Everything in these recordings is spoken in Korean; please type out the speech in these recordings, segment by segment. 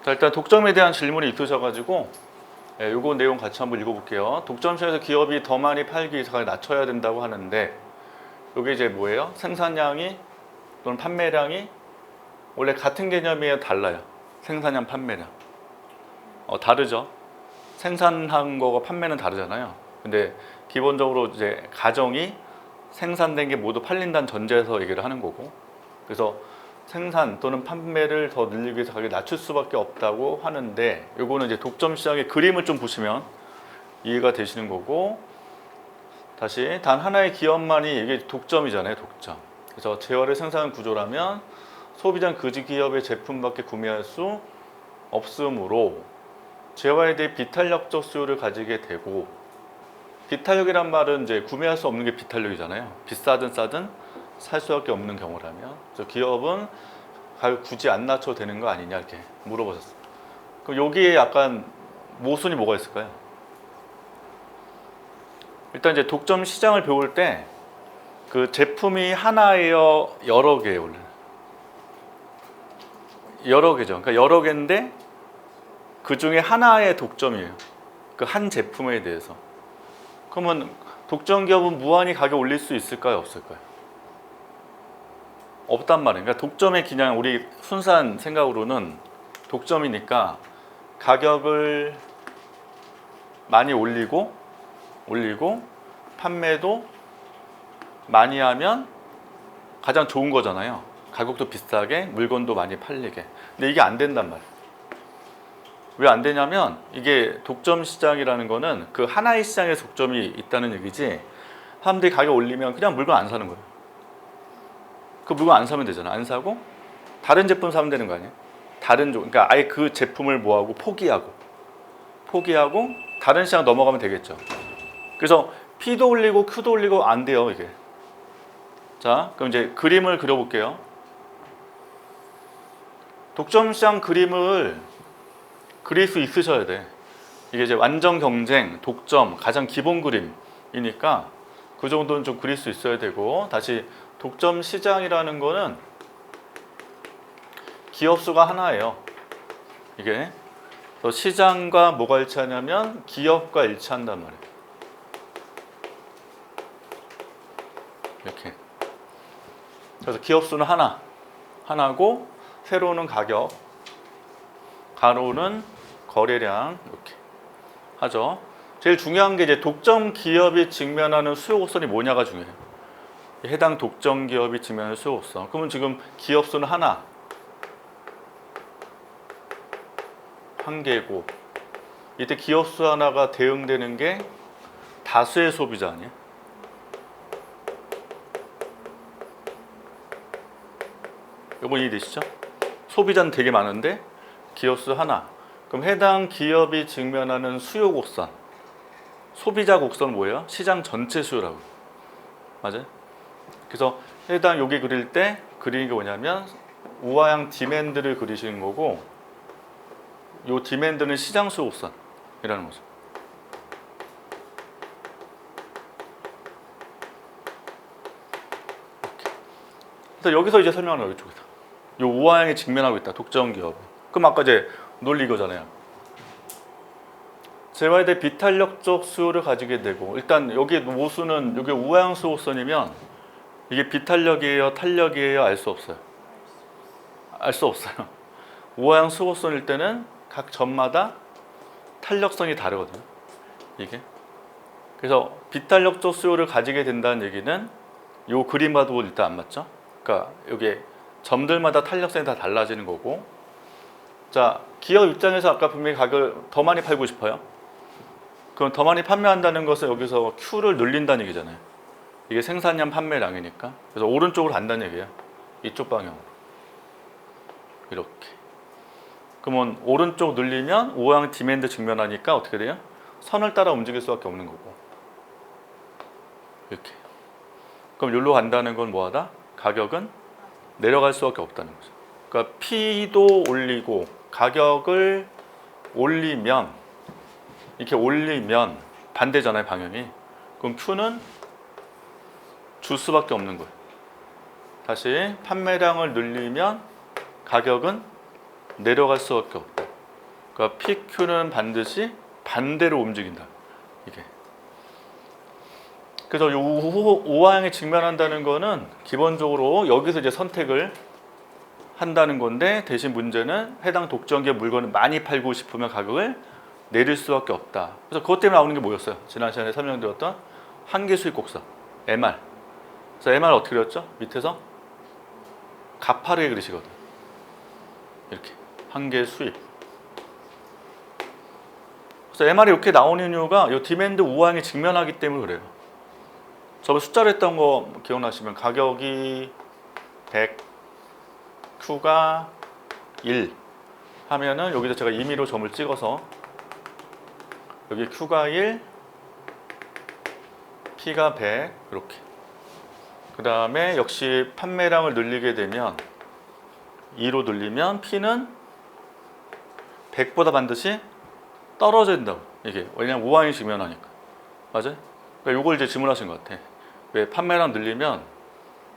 자, 일단 독점에 대한 질문이 있으셔가지고 요거 내용 같이 한번 읽어볼게요. 독점 시장에서 기업이 더 많이 팔기 위해서 가격 낮춰야 된다고 하는데 요게 이제 뭐예요? 생산량이 또는 판매량이 원래 같은 개념이에요? 달라요? 생산량, 판매량 다르죠? 생산한 거가 판매는 다르잖아요. 근데 기본적으로 이제 가정이 생산된 게 모두 팔린다는 전제에서 얘기를 하는 거고, 그래서 생산 또는 판매를 더 늘리기 위해서 가격을 낮출 수밖에 없다고 하는데, 요거는 이제 독점 시장의 그림을 좀 보시면 이해가 되시는 거고, 다시 단 하나의 기업만이 이게 독점이잖아요. 독점. 그래서 재화를 생산하는 구조라면 소비자는 그 기업의 제품밖에 구매할 수 없으므로 재화에 대해 비탄력적 수요를 가지게 되고, 비탄력이란 말은 이제 구매할 수 없는 게 비탄력이잖아요. 비싸든 싸든 살 수밖에 없는 경우라면, 그래서 기업은 가격 굳이 안 낮춰도 되는 거 아니냐 이렇게 물어보셨어요. 그럼 여기에 약간 모순이 뭐가 있을까요? 일단 이제 독점 시장을 배울 때 그 제품이 하나예요, 여러 개예요? 원래 여러 개죠. 그러니까 여러 개인데 그 중에 하나의 독점이에요. 그 한 제품에 대해서. 그러면 독점 기업은 무한히 가격 올릴 수 있을까요, 없을까요? 없단 말이에요. 그러니까 독점의 그냥 우리 순수한 생각으로는 독점이니까 가격을 많이 올리고 판매도 많이 하면 가장 좋은 거잖아요. 가격도 비싸게, 물건도 많이 팔리게. 근데 이게 안 된단 말이에요. 왜 안 되냐면 이게 독점 시장이라는 거는 그 하나의 시장에 독점이 있다는 얘기지, 사람들이 가격 올리면 그냥 물건 안 사는 거예요. 그 물건 안 사면 되잖아. 안 사고 다른 제품 사면 되는 거 아니에요? 그러니까 아예 그 제품을 뭐하고 포기하고 다른 시장 넘어가면 되겠죠. 그래서 P도 올리고 Q도 올리고 안 돼요, 이게. 자, 그럼 이제 그림을 그려볼게요. 독점 시장 그림을 그릴 수 있으셔야 돼. 이게 이제 완전 경쟁, 독점, 가장 기본 그림이니까 그 정도는 좀 그릴 수 있어야 되고, 다시 독점 시장이라는 거는 기업 수가 하나예요. 이게. 그래서 시장과 뭐가 일치하냐면 기업과 일치한단 말이에요. 이렇게. 그래서 기업 수는 하나고, 세로는 가격, 가로는 거래량, 이렇게 하죠. 제일 중요한 게 이제 독점 기업이 직면하는 수요 곡선이 뭐냐가 중요해요. 해당 독점 기업이 직면하는 수요 곡선. 그러면 지금 기업 수는 한 개고, 이때 기업 수 하나가 대응되는 게 다수의 소비자 아니에요? 이거 이해되시죠? 소비자는 되게 많은데 기업 수 하나. 그럼 해당 기업이 직면하는 수요 곡선, 소비자 곡선은 뭐예요? 시장 전체 수요라고. 맞아요? 그래서 해당 여기 그릴 때 그리는 게 뭐냐면 우하향 디맨드를 그리시는 거고, 이 디맨드는 시장 수요 곡선이라는 거죠. 그래서 여기서 이제 설명을 하는 이쪽에서. 이 우하향에 직면하고 있다, 독점 기업. 그럼 아까 이제 논리 이거잖아요. 재화에 대해 비탄력적 수요를 가지게 되고, 일단 여기 모수는 여기 우하향 수요선이면 이게 비탄력이에요, 탄력이에요? 알 수 없어요. 알 수 없어요. 우하향 수요선일 때는 각 점마다 탄력성이 다르거든요, 이게. 그래서 비탄력적 수요를 가지게 된다는 얘기는 이 그림 봐도 일단 안 맞죠? 그러니까 여기 점들마다 탄력성이 다 달라지는 거고, 자, 기업 입장에서 아까 분명히 가격을 더 많이 팔고 싶어요. 그럼 더 많이 판매한다는 것은 여기서 Q를 늘린다는 얘기잖아요. 이게 생산량 판매량이니까. 그래서 오른쪽으로 간다는 얘기예요. 이쪽 방향으로. 이렇게. 그러면 오른쪽 늘리면 우하향 디맨드 직면하니까 어떻게 돼요? 선을 따라 움직일 수밖에 없는 거고. 이렇게. 그럼 여기로 간다는 건 뭐하다? 가격은 내려갈 수밖에 없다는 거죠. 그러니까 P도 올리고 가격을 올리면, 이렇게 올리면 반대잖아요, 방향이. 그럼 Q는 줄 수밖에 없는 거예요. 다시 판매량을 늘리면 가격은 내려갈 수밖에 없다. 그러니까 PQ는 반드시 반대로 움직인다. 이게. 그래서 이 우하향에 직면한다는 거는 기본적으로 여기서 이제 선택을 한다는 건데, 대신 문제는 해당 독점기의 물건을 많이 팔고 싶으면 가격을 내릴 수밖에 없다. 그래서 그것 때문에 나오는 게 뭐였어요? 지난 시간에 설명드렸던 한계 수익 곡선 MR. 그래서 MR 어떻게 그렸죠? 밑에서 가파르게 그리시거든. 이렇게 한계 수익. 그래서 MR이 이렇게 나오는 이유가 이 디맨드 우하향에 직면하기 때문에 그래요. 저번 숫자로 했던 거 기억나시면 가격이 100, Q가 1 하면은 여기서 제가 임의로 점을 찍어서 여기 Q가 1, P가 100 이렇게. 그 다음에 역시 판매량을 늘리게 되면 2로 늘리면 P는 100보다 반드시 떨어진다고. 이게 왜냐면 우하향이 직면하니까. 맞아요? 그러니까 이걸 이제 질문하신 것 같아. 왜 판매량 늘리면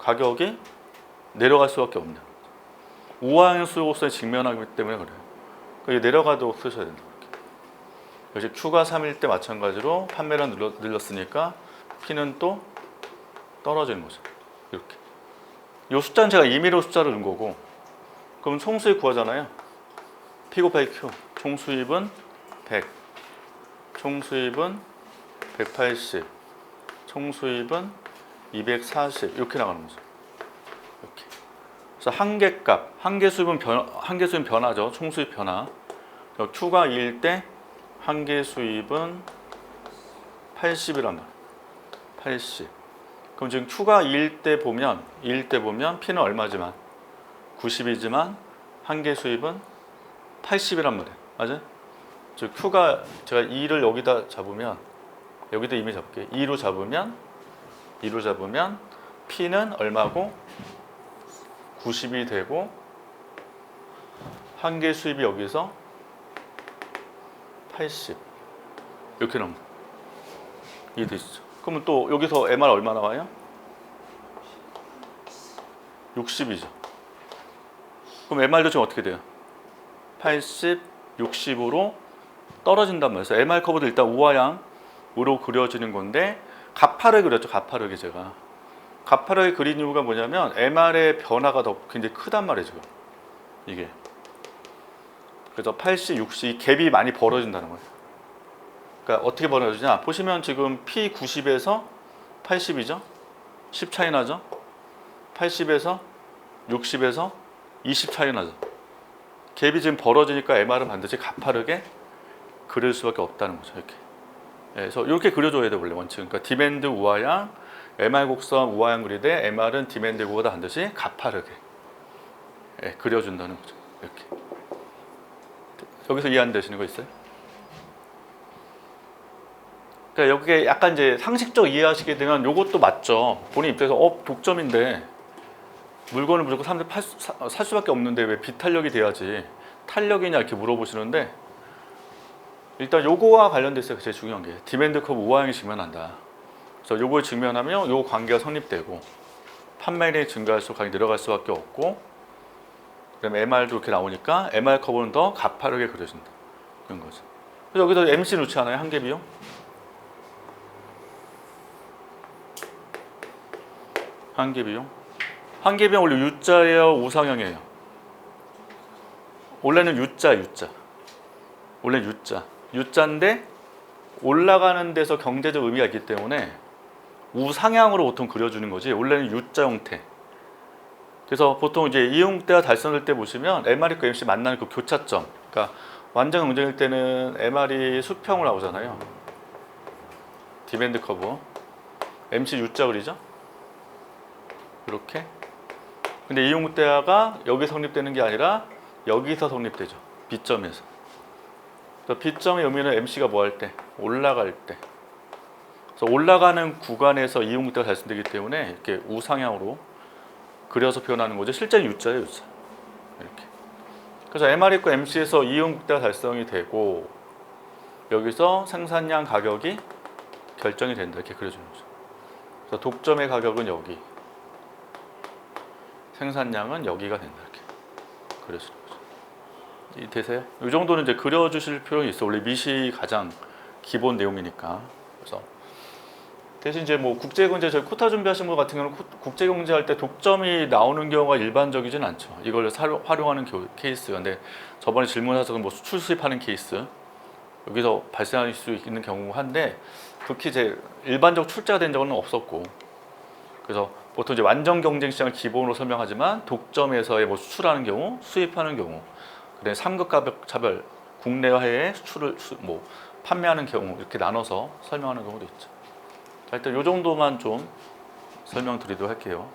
가격이 내려갈 수밖에 없냐. 우하향 수요곡선에 직면하기 때문에 그래요. 그러니까 내려가도록 쓰셔야 된다. 역시 Q가 3일 때 마찬가지로 판매량 늘렸으니까 P는 또 떨어지는 거죠. 이렇게. 이 숫자는 제가 임의로 숫자를 넣은 거고, 그럼 총수입 구하잖아요. P 곱하기 Q. 총수입은 100, 총수입은 180, 총수입은 240 이렇게 나가는 거죠. 이렇게. 그래서 한계값, 한계수입은 변화죠. 총수입 변화. Q가 2일 때 한계수입은 80이란 말이에요. 80. 그럼 지금 Q가 2일 때 보면 P는 얼마지만 90이지만 한계수입은 80이란 말이에요. 맞아요? 즉 Q가 제가 2를 여기다 잡으면, 여기다 이미 잡을게요. 2로 잡으면 P는 얼마고 90이 되고, 한계 수입이 여기서 80 이렇게 나옵니다. 이해되시죠? 그러면 또 여기서 MR 얼마 나와요? 60이죠. 그럼 MR도 지금 어떻게 돼요? 80, 60으로 떨어진단 말이에요. MR 커브도 일단 우하향으로 그려지는 건데, 가파르게 그렸죠. 가파르게 제가. 가파르게 그린 이유가 뭐냐면 MR의 변화가 더 굉장히 크단 말이에요. 지금. 이게. 그래서 80, 60 이 갭이 많이 벌어진다는 거예요. 그러니까 어떻게 벌어지냐? 보시면 지금 P 90에서 80이죠. 10 차이 나죠. 80에서 60에서 20 차이 나죠. 갭이 지금 벌어지니까 MR은 반드시 가파르게 그릴 수밖에 없다는 거죠. 이렇게. 그래서 이렇게 그려줘야 돼 원래 원칙. 그러니까 디맨드 우하향, MR 곡선 우하향 그리되 MR은 디맨드 곡보다 반드시 가파르게 그려준다는 거죠. 이렇게. 여기서 이해 안 되시는 거 있어요? 그러니까 여기에 약간 이제 상식적 이해하시게 되면 이것도 맞죠. 본인 입장에서 독점인데 물건을 무조건 사람들이 살 수밖에 없는데 왜 비탄력이 돼야지 탄력이냐 이렇게 물어보시는데, 일단 요거와 관련돼 있어요. 제일 중요한 게 디맨드 커브 우하향이 직면한다. 그래서 요거에 직면하면 요 관계가 성립되고 판매량이 증가할수록 가격이 내려갈 수밖에 없고, 그다음에 MR도 이렇게 나오니까 MR 커브는 더 가파르게 그려진다. 그런 거죠. 그래서 여기서 MC 넣지 않아요? 한계 비용? 한계 비용? 한계 비용 원래 U자예요? 우상향이에요? 원래는 U자. 원래 U자인데 올라가는 데서 경제적 의미가 있기 때문에 우상향으로 보통 그려주는 거지. 원래는 U자 형태. 그래서 보통 이제 이용대가 달성될 때 보시면 MR과 MC 만나는 그 교차점. 그러니까 완전 긍정일 때는 MR이 수평으로 나오잖아요. 디맨드 커브. MC U자 그리죠? 이렇게. 근데 이용대가 여기 성립되는 게 아니라 여기서 성립되죠. B점에서. B점의 의미는 MC가 뭐 할 때? 올라갈 때. 그래서 올라가는 구간에서 이용대가 달성되기 때문에 이렇게 우상향으로 그려서 표현하는 거죠. 실제는 U자예요, U자. 이렇게. 그래서 MR 있고 MC에서 이용대가 달성이 되고 여기서 생산량 가격이 결정이 된다. 이렇게 그려주는 거죠. 그래서 독점의 가격은 여기, 생산량은 여기가 된다. 이렇게 그려주는 거죠. 되세요? 이 정도는 이제 그려주실 필요는 있어. 원래 미시 가장 기본 내용이니까. 그래서 대신 이제 뭐 국제경제 저희 코타 준비하신 분 같은 경우는 국제경제 할 때 독점이 나오는 경우가 일반적이진 않죠. 이걸 활용하는 케이스. 근데 저번에 질문하셔서 뭐 수출 수입하는 케이스 여기서 발생할 수 있는 경우가 한데 그렇게 이제 일반적 출자가 된 적은 없었고, 그래서 보통 이제 완전 경쟁 시장을 기본으로 설명하지만 독점에서의 뭐 수출하는 경우, 수입하는 경우, 그다음에 3급 가격 차별, 국내와 해외 수출을 뭐 판매하는 경우 이렇게 나눠서 설명하는 경우도 있죠. 자, 일단 이 정도만 좀 설명드리도록 할게요.